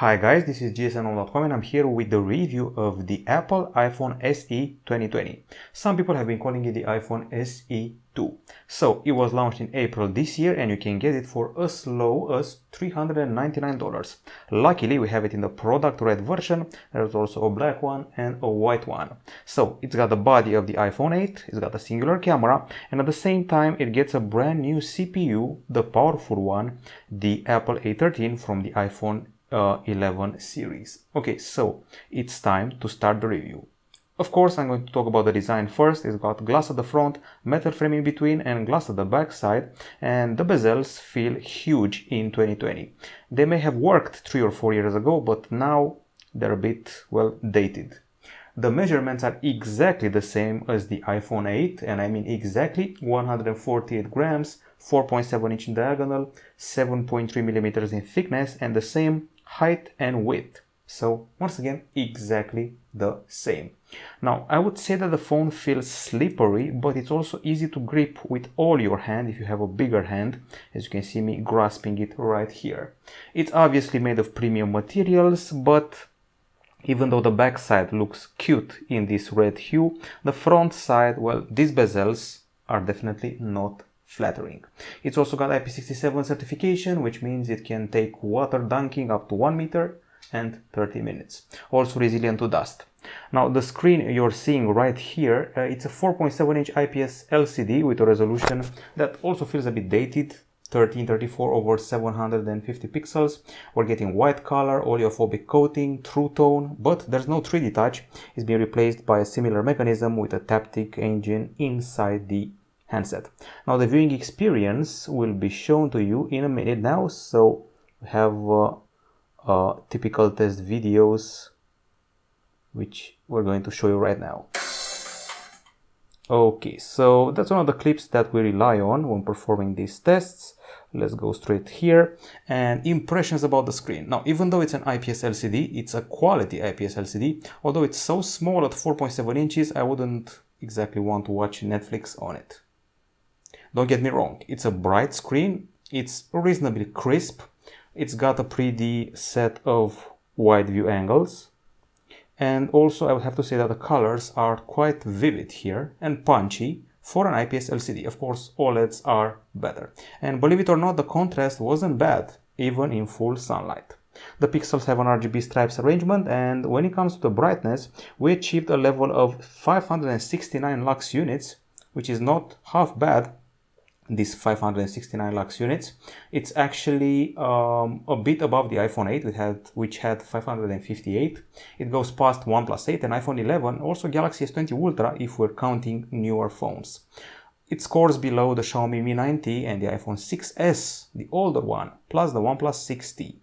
Hi guys, this is gsno.com and I'm here with the review of the Apple iPhone SE 2020. Some people have been calling it the iPhone SE 2. So it was launched in April this year and you can get it for as low as $399. Luckily we have it in the product red version. There's also a black one and a white one. So it's got the body of the iPhone 8, it's got a singular camera, and at the same time it gets a brand new CPU, the powerful one, the Apple A13 from the iPhone 11 series. Okay, so it's time to start the review. Of course, I'm going to talk about the design first. It's got glass at the front, metal frame in between, and glass at the back side, and the bezels feel huge in 2020. They may have worked 3 or 4 years ago, but now they're a bit, well, dated. The measurements are exactly the same as the iPhone 8, and I mean exactly 148 grams, 4.7 inch in diagonal, 7.3 millimeters in thickness, and the same height and width. So once again, exactly the same. Now I would say that the phone feels slippery, but it's also easy to grip with all your hand if you have a bigger hand, as you can see me grasping it right here. It's obviously made of premium materials, but even though the back side looks cute in this red hue, the front side, well, these bezels are definitely not flattering. It's also got IP67 certification, which means it can take water dunking up to 1 meter and 30 minutes. Also resilient to dust. Now the screen you're seeing right here, it's a 4.7 inch IPS LCD with a resolution that also feels a bit dated, 1334 over 750 pixels. We're getting white color, oleophobic coating, true tone, but there's no 3D touch. It's been replaced by a similar mechanism with a taptic engine inside the handset. Now the viewing experience will be shown to you in a minute now, so we have typical test videos which we're going to show you right now. Okay, so that's one of the clips that we rely on when performing these tests. Let's go straight here. And impressions about the screen. Now, even though it's an IPS LCD, it's a quality IPS LCD. Although it's so small at 4.7 inches, I wouldn't exactly want to watch Netflix on it. Don't get me wrong, it's a bright screen, it's reasonably crisp, it's got a pretty set of wide view angles, and also I would have to say that the colors are quite vivid here and punchy for an IPS LCD. Of course, OLEDs are better. And believe it or not, the contrast wasn't bad, even in full sunlight. The pixels have an RGB stripes arrangement, and when it comes to the brightness, we achieved a level of 569 lux units, which is not half bad. These 569 lux units, it's actually a bit above the iPhone 8 which had 558. It goes past OnePlus 8 and iPhone 11, also Galaxy S20 Ultra if we're counting newer phones. It scores below the Xiaomi Mi 90 and the iPhone 6s, the older one, plus the OnePlus 6T.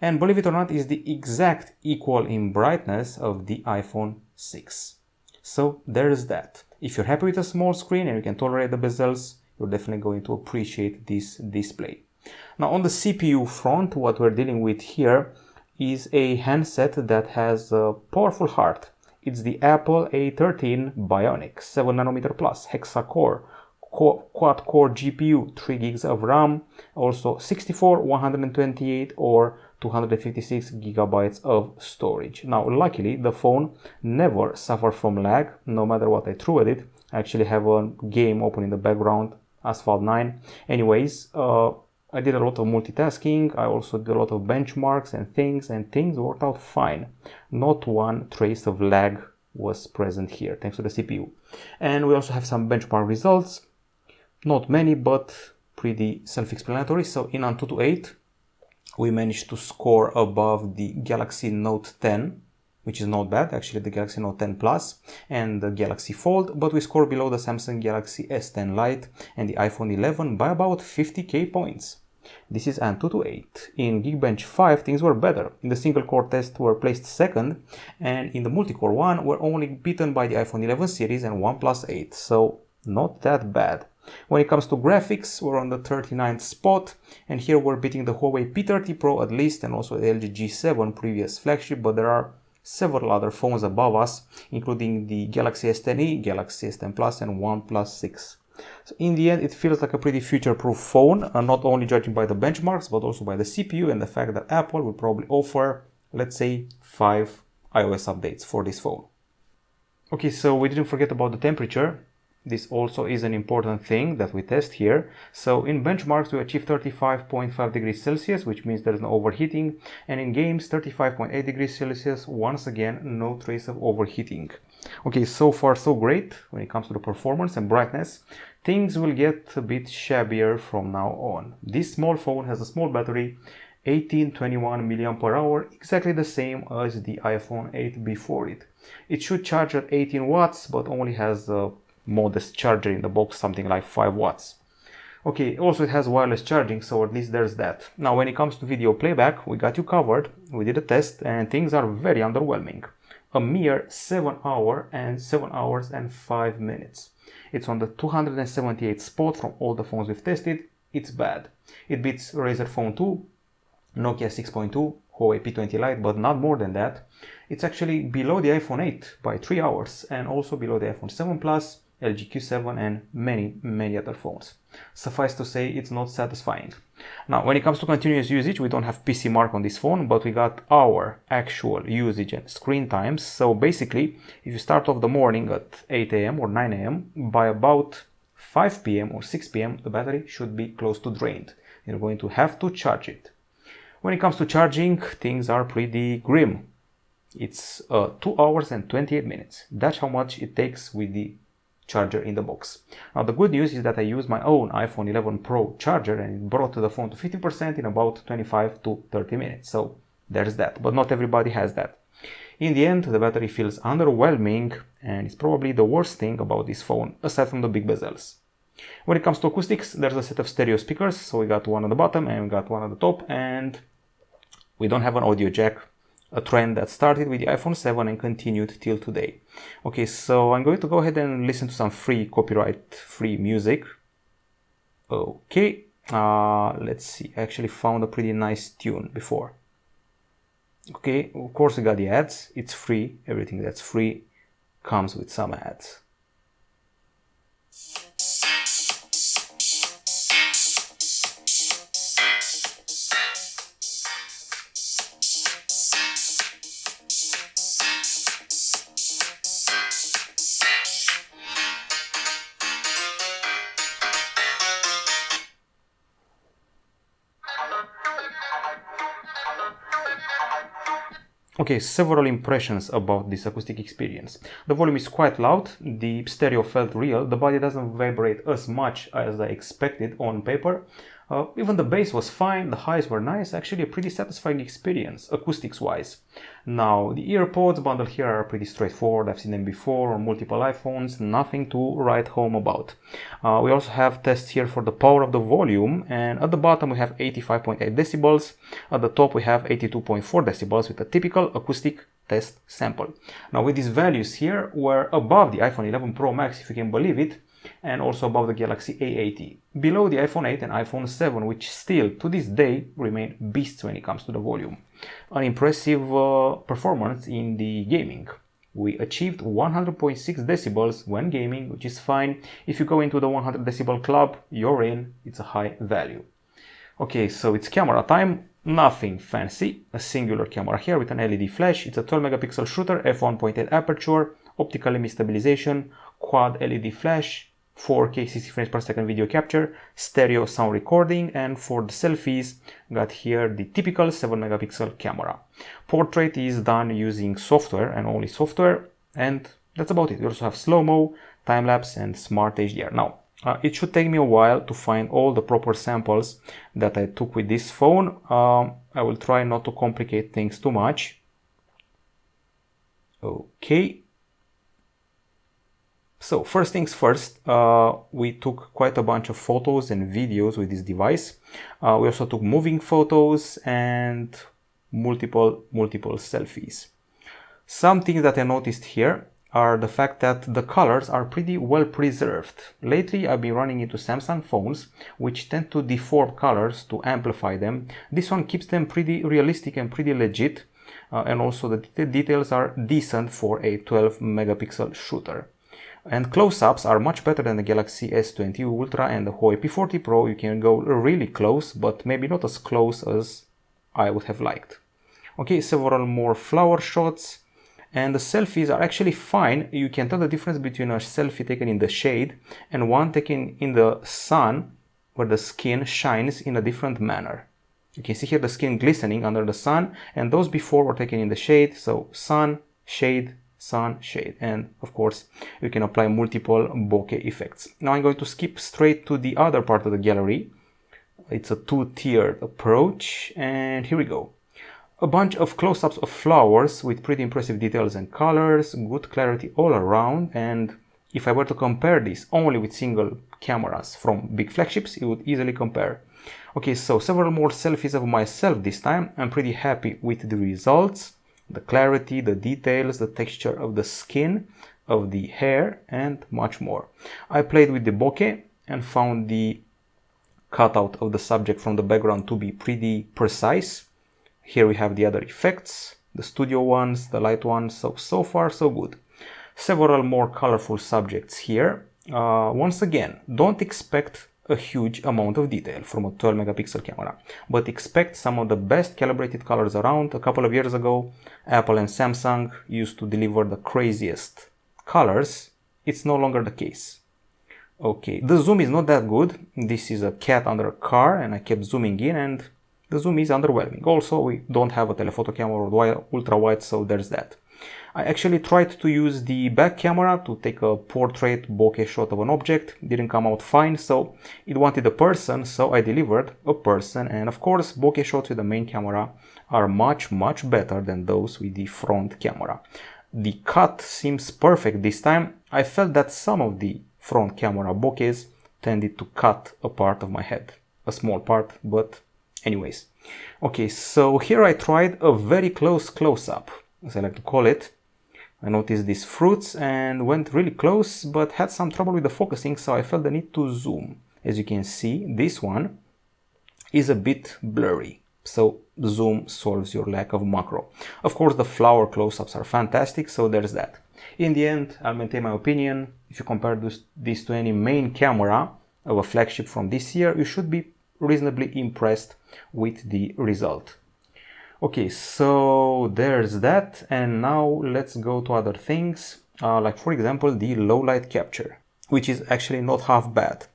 And believe it or not, is the exact equal in brightness of the iPhone 6. So there's that. If you're happy with a small screen and you can tolerate the bezels, you're definitely going to appreciate this display. Now on the CPU front, what we're dealing with here is a handset that has a powerful heart. It's the Apple A13 Bionic 7nm plus hexa-core quad-core GPU, 3 gigs of RAM, also 64, 128 or 256 gigabytes of storage. Now luckily the phone never suffered from lag, no matter what I threw at it. I actually have a game open in the background, Asphalt 9. Anyways, I did a lot of multitasking. I also did a lot of benchmarks and things worked out fine. Not one trace of lag was present here, thanks to the CPU. And we also have some benchmark results. Not many, but pretty self-explanatory. So in Antutu 8, we managed to score above the Galaxy Note 10, which is not bad, actually the Galaxy Note 10 Plus and the Galaxy Fold, but we score below the Samsung Galaxy S10 Lite and the iPhone 11 by about 50k points. This is Antutu 8. In Geekbench 5, things were better. In the single core test, we're placed second, and in the multi-core one, we're only beaten by the iPhone 11 series and OnePlus 8, so not that bad. When it comes to graphics, we're on the 39th spot, and here we're beating the Huawei P30 Pro at least, and also the LG G7 previous flagship, but there are several other phones above us, including the Galaxy S10e, Galaxy S10 Plus and OnePlus 6. So in the end, it feels like a pretty future-proof phone, not only judging by the benchmarks, but also by the CPU and the fact that Apple will probably offer let's say 5 iOS updates for this phone. Okay, so we didn't forget about the temperature. This also is an important thing that we test here. So in benchmarks we achieve 35.5 degrees Celsius, which means there's no overheating, and in games 35.8 degrees Celsius, once again no trace of overheating. Okay, so far so great when it comes to the performance and brightness. Things will get a bit shabbier from now on. This small phone has a small battery, 1821 mAh, exactly the same as the iPhone 8 before it. It should charge at 18 watts, but only has a modest charger in the box, something like 5 watts. Okay, also it has wireless charging, so at least there's that. Now when it comes to video playback, we got you covered. We did a test and things are very underwhelming. A mere 7 hours and 5 minutes. It's on the 278th spot from all the phones we've tested. It's bad. It beats Razer Phone 2, Nokia 6.2, Huawei P20 Lite, but not more than that. It's actually below the iPhone 8 by 3 hours and also below the iPhone 7 Plus, LG Q7 and many other phones. Suffice to say, it's not satisfying. Now, when it comes to continuous usage, we don't have PC mark on this phone, but we got our actual usage and screen times. So basically, if you start off the morning at 8 a.m. or 9 a.m., by about 5 p.m. or 6 p.m., the battery should be close to drained. You're going to have to charge it. When it comes to charging, things are pretty grim. It's 2 hours and 28 minutes. That's how much it takes with the charger in the box. Now the good news is that I used my own iPhone 11 Pro charger and it brought the phone to 50% in about 25 to 30 minutes. So there's that, but not everybody has that. In the end, the battery feels underwhelming and it's probably the worst thing about this phone, aside from the big bezels. When it comes to acoustics, there's a set of stereo speakers, so we got one at the bottom and we got one at the top, and we don't have an audio jack, a trend that started with the iPhone 7 and continued till today. Okay, so I'm going to go ahead and listen to some free copyright-free music. Okay, let's see, I actually found a pretty nice tune before. Okay, of course we got the ads, it's free, everything that's free comes with some ads. Okay, several impressions about this acoustic experience. The volume is quite loud, the stereo felt real, the body doesn't vibrate as much as I expected on paper. Even the bass was fine, the highs were nice, actually a pretty satisfying experience, acoustics wise. Now, the earpods bundled here are pretty straightforward, I've seen them before on multiple iPhones, nothing to write home about. We also have tests here for the power of the volume, and at the bottom we have 85.8 decibels, at the top we have 82.4 decibels with a typical acoustic test sample. Now with these values here, we're above the iPhone 11 Pro Max, if you can believe it, and also above the Galaxy A80. Below the iPhone 8 and iPhone 7, which still to this day remain beasts when it comes to the volume. An impressive performance in the gaming. We achieved 100.6 decibels when gaming, which is fine. If you go into the 100 decibel club, you're in, it's a high value. Okay, so it's camera time. Nothing fancy, a singular camera here with an LED flash. It's a 12 megapixel shooter, f1.8 aperture, optical image stabilization, quad LED flash, 4K 60 frames per second video capture, stereo sound recording, and for the selfies, got here the typical 7 megapixel camera. Portrait is done using software and only software, and that's about it. We also have slow-mo, time-lapse, and smart HDR. Now, it should take me a while to find all the proper samples that I took with this phone. I will try not to complicate things too much. Okay. So first things first, we took quite a bunch of photos and videos with this device. We also took moving photos and multiple selfies. Some things that I noticed here are the fact that the colors are pretty well preserved. Lately I've been running into Samsung phones which tend to deform colors to amplify them. This one keeps them pretty realistic and pretty legit, and also the details are decent for a 12 megapixel shooter. And close-ups are much better than the Galaxy S20 Ultra and the Huawei P40 Pro. You can go really close, but maybe not as close as I would have liked. Okay, several more flower shots, and the selfies are actually fine. You can tell the difference between a selfie taken in the shade and one taken in the sun, where the skin shines in a different manner. You can see here the skin glistening under the sun, and those before were taken in the shade, so sun, shade, sun, shade. And of course, you can apply multiple bokeh effects. Now I'm going to skip straight to the other part of the gallery. It's a two-tiered approach, and here we go. A bunch of close-ups of flowers with pretty impressive details and colors, good clarity all around, and if I were to compare this only with single cameras from big flagships, it would easily compare. Okay, so several more selfies of myself this time. I'm pretty happy with the results, the clarity, the details, the texture of the skin, of the hair, and much more. I played with the bokeh and found the cutout of the subject from the background to be pretty precise. Here we have the other effects, the studio ones, the light ones, so far so good. Several more colorful subjects here. Once again, don't expect a huge amount of detail from a 12 megapixel camera, but expect some of the best calibrated colors around. A couple of years ago, Apple and Samsung used to deliver the craziest colors. It's no longer the case. Okay, the zoom is not that good. This is a cat under a car, and I kept zooming in, and the zoom is underwhelming. Also, we don't have a telephoto camera or ultra wide, so there's that. I actually tried to use the back camera to take a portrait bokeh shot of an object. Didn't come out fine, so it wanted a person, so I delivered a person. And of course, bokeh shots with the main camera are much better than those with the front camera. The cut seems perfect this time. I felt that some of the front camera bokehs tended to cut a part of my head. A small part, but anyways. Okay, so here I tried a very close-up, as I like to call it. I noticed these fruits and went really close, but had some trouble with the focusing, so I felt the need to zoom. As you can see, this one is a bit blurry, so zoom solves your lack of macro. Of course, the flower close-ups are fantastic, so there's that. In the end, I'll maintain my opinion. If you compare this to any main camera of a flagship from this year, you should be reasonably impressed with the result. Okay, so there's that, and now let's go to other things, like for example the low light capture, which is actually not half bad.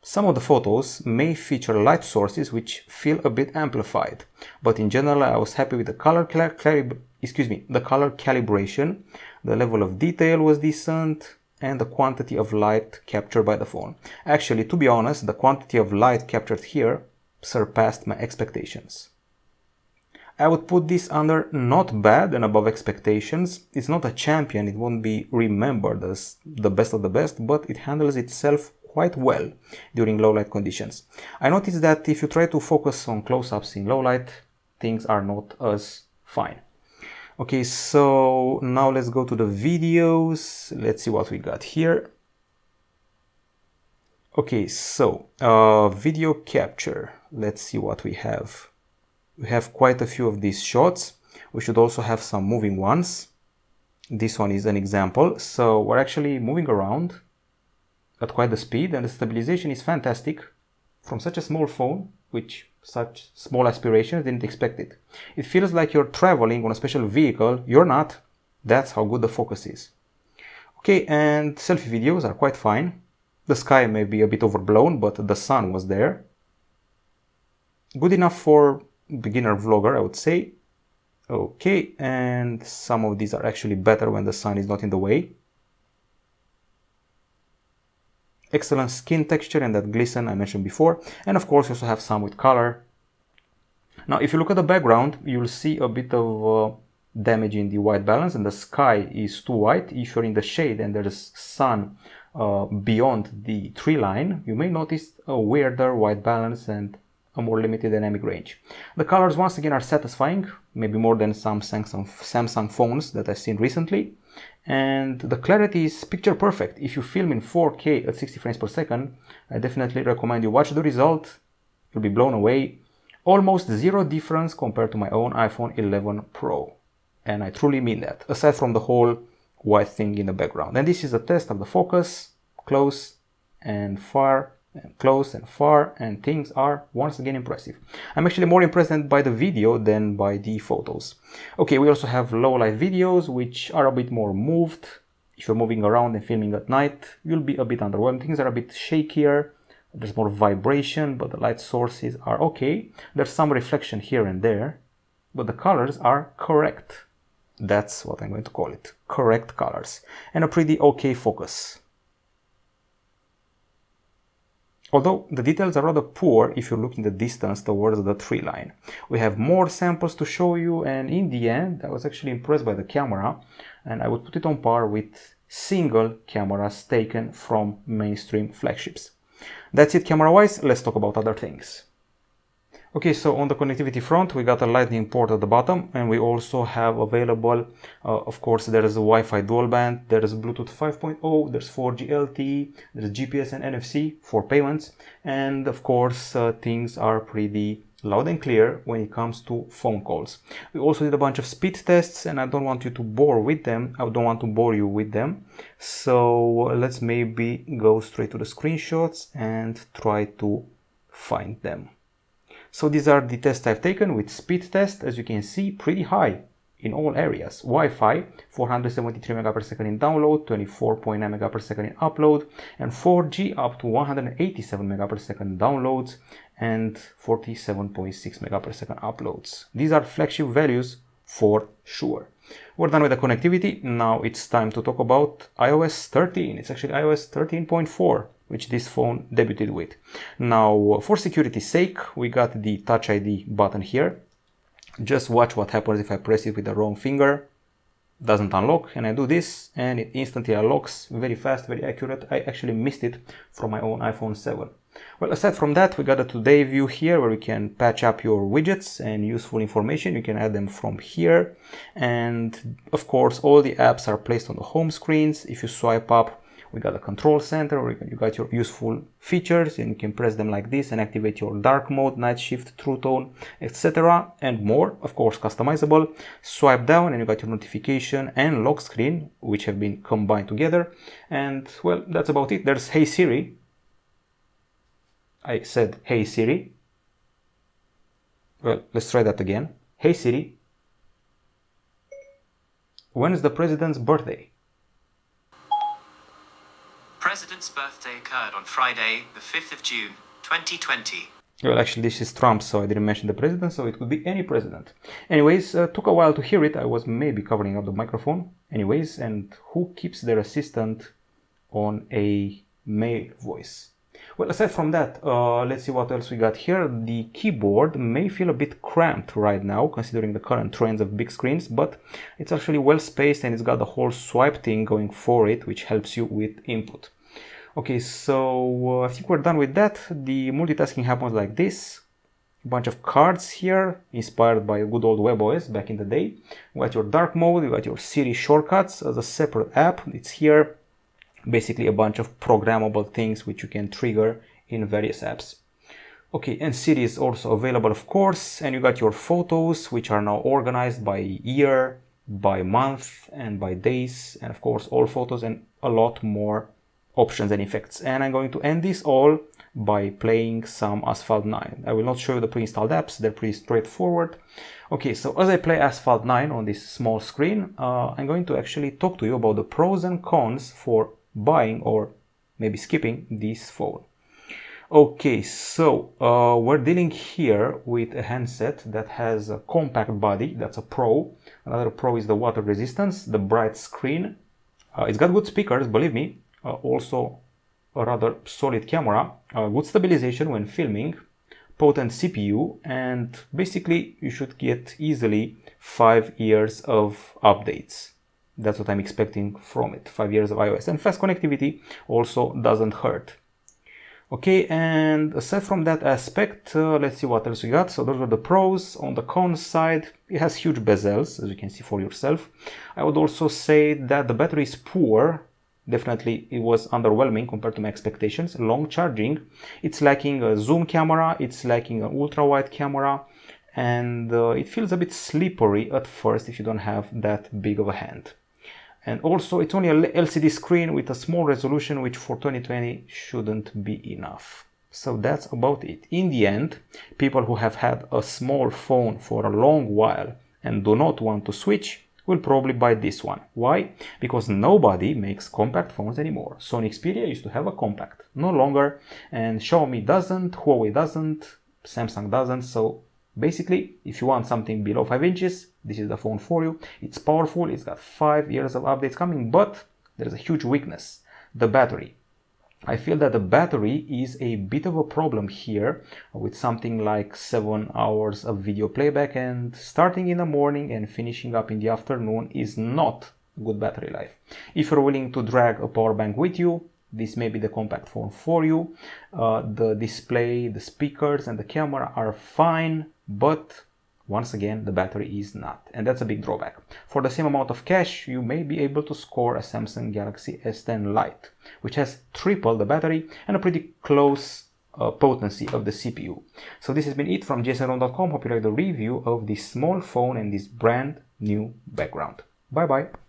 Some of the photos may feature light sources which feel a bit amplified, but in general I was happy with the color calibration, the level of detail was decent, and the quantity of light captured by the phone. Actually, to be honest, the quantity of light captured here surpassed my expectations. I would put this under not bad and above expectations. It's not a champion, it won't be remembered as the best of the best, but it handles itself quite well during low light conditions. I noticed that if you try to focus on close-ups in low light, things are not as fine. Okay, so now let's go to the videos. Let's see what we got here. Okay, so video capture. Let's see what we have. We have quite a few of these shots. We should also have some moving ones. This one is an example. So we're actually moving around at quite the speed, and the stabilization is fantastic. From such a small phone, which such small aspirations, didn't expect it. It feels like you're traveling on a special vehicle. You're not. That's how good the focus is. Okay, and selfie videos are quite fine. The sky may be a bit overblown, but the sun was there. Good enough for beginner vlogger, I would say. Okay, and some of these are actually better when the sun is not in the way. Excellent skin texture and that glisten I mentioned before, and of course you also have some with color. Now if you look at the background, you'll see a bit of damage in the white balance, and the sky is too white. If you're in the shade and there's sun beyond the tree line, you may notice a weirder white balance and a more limited dynamic range. The colors once again are satisfying, maybe more than some Samsung phones that I've seen recently. And the clarity is picture perfect. If you film in 4K at 60 frames per second, I definitely recommend you watch the result. You'll be blown away. Almost zero difference compared to my own iPhone 11 Pro. And I truly mean that, aside from the whole white thing in the background. And this is a test of the focus, close and far, and close and far, and things are once again impressive. I'm actually more impressed by the video than by the photos. Okay, we also have low light videos, which are a bit more moved. If you're moving around and filming at night, you'll be a bit underwhelmed. Things are a bit shakier, there's more vibration, but the light sources are okay. There's some reflection here and there, but the colors are correct. That's what I'm going to call it, correct colors, and a pretty okay focus. Although the details are rather poor if you look in the distance towards the tree line. We have more samples to show you, and in the end I was actually impressed by the camera, and I would put it on par with single cameras taken from mainstream flagships. That's it camera wise. Let's talk about other things. Okay, so on the connectivity front, we got a lightning port at the bottom, and we also have available, of course, there is a Wi-Fi dual band, there is Bluetooth 5.0, there's 4G LTE, there's GPS and NFC for payments, and of course, things are pretty loud and clear when it comes to phone calls. We also did a bunch of speed tests, and I don't want you to bore with them. I don't want to bore you with them. So let's maybe go straight to the screenshots and try to find them. So these are the tests I've taken with speed test. As you can see, pretty high in all areas. Wi-Fi 473 megapsecond in download, 24.9 megapsecond in upload, and 4G up to 187 megapsecond downloads and 47.6 megapsecond uploads. These are flagship values for sure. We're done with the connectivity. Now it's time to talk about iOS 13. It's actually iOS 13.4, which this phone debuted with. Now, for security's sake, we got the Touch ID button here. Just watch what happens if I press it with the wrong finger. Doesn't unlock, and I do this and it instantly unlocks, very fast, very accurate. I actually missed it from my own iPhone 7. Well, aside from that, we got a today view here where we can patch up your widgets and useful information. You can add them from here, and of course all the apps are placed on the home screens. If you swipe up, we got a control center where you got your useful features, and you can press them like this and activate your dark mode, night shift, true tone, etc. and more, of course customizable. Swipe down and you got your notification and lock screen, which have been combined together. And well, that's about it. There's Hey Siri. I said Hey Siri. Well, let's try that again. Hey Siri, when is the president's birthday? President's birthday occurred on Friday, the 5th of June, 2020. Well, actually this is Trump, so I didn't mention the president, so it could be any president. Anyways, took a while to hear it. I was maybe covering up the microphone. Anyways, and who keeps their assistant on a male voice? Well, aside from that, let's see what else we got here. The keyboard may feel a bit cramped right now, considering the current trends of big screens, but it's actually well spaced and it's got the whole swipe thing going for it, which helps you with input. Okay, so I think we're done with that. The multitasking happens like this. A bunch of cards here, inspired by a good old WebOS back in the day. You got your dark mode, you got your Siri shortcuts as a separate app. It's here. Basically a bunch of programmable things which you can trigger in various apps. Okay, and Siri is also available, of course, and you got your photos, which are now organized by year, by month, and by days, and of course all photos and a lot more options and effects. And I'm going to end this all by playing some Asphalt 9. I will not show you the pre-installed apps, they're pretty straightforward. Okay, so as I play Asphalt 9 on this small screen, I'm going to actually talk to you about the pros and cons for buying or maybe skipping this phone. Okay, so we're dealing here with a handset that has a compact body. That's a pro. Another pro is the water resistance, the bright screen. It's got good speakers, believe me. Also a rather solid camera, good stabilization when filming, potent CPU, and basically you should get easily 5 years of updates. That's what I'm expecting from it, 5 years of iOS. And fast connectivity also doesn't hurt. Okay, and aside from that aspect, let's see what else we got. So those are the pros. On the cons side, it has huge bezels, as you can see for yourself. I would also say that the battery is poor. Definitely it was underwhelming compared to my expectations. Long charging, it's lacking a zoom camera, it's lacking an ultra wide camera, and it feels a bit slippery at first if you don't have that big of a hand. And also it's only a LCD screen with a small resolution, which for 2020 shouldn't be enough. So that's about it. In the end, people who have had a small phone for a long while and do not want to switch will probably buy this one. Why? Because nobody makes compact phones anymore. Sony Xperia used to have a compact, no longer, and Xiaomi doesn't, Huawei doesn't, Samsung doesn't. So basically, if you want something below 5 inches, this is the phone for you. It's powerful, it's got 5 years of updates coming, but there's a huge weakness, the battery. I feel that the battery is a bit of a problem here, with something like 7 hours of video playback, and starting in the morning and finishing up in the afternoon is not good battery life. If you're willing to drag a power bank with you, this may be the compact phone for you. The display, the speakers and the camera are fine, but once again, the battery is not, and that's a big drawback. For the same amount of cash, you may be able to score a Samsung Galaxy S10 Lite, which has triple the battery and a pretty close potency of the CPU. So this has been it from jasonron.com. Hope you like the review of this small phone and this brand new background. Bye bye.